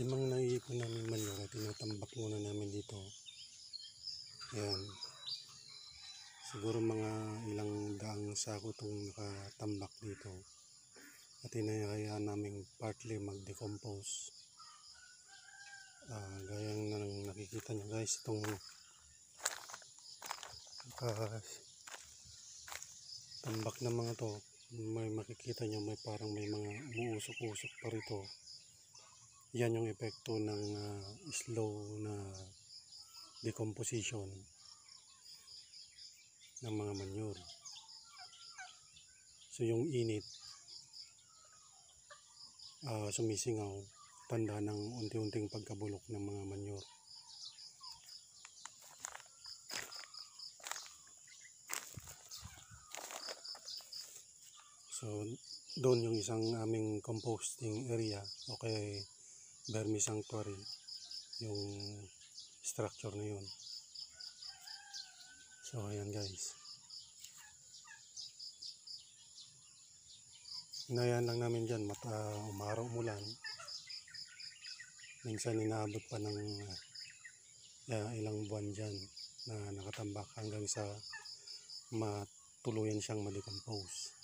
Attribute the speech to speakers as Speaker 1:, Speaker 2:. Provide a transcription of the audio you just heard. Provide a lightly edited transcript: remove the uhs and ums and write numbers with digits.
Speaker 1: Yung mga naiipon namin manure, tinatambak muna namin dito. Ayan. Siguro mga ilang daang sako itong nakatambak dito. At hinahayaan namin partly mag-decompose. Gaya ng nakikita nyo guys, itong tambak na mga to, may makikita nyo may parang may mga umuusok-usok pa rito. Yan yung epekto ng slow na decomposition ng mga manure. So yung init sumisingaw, tanda ng unti-unting pagkabulok ng mga manure. So doon yung isang aming composting area o kaya vermisanctuary, yung structure na yun. So ayan guys, hinayaan lang namin dyan umaraw umulan. Minsan inaabot pa ng ilang buwan dyan na nakatambak hanggang sa matuluyan siyang ma-decompose.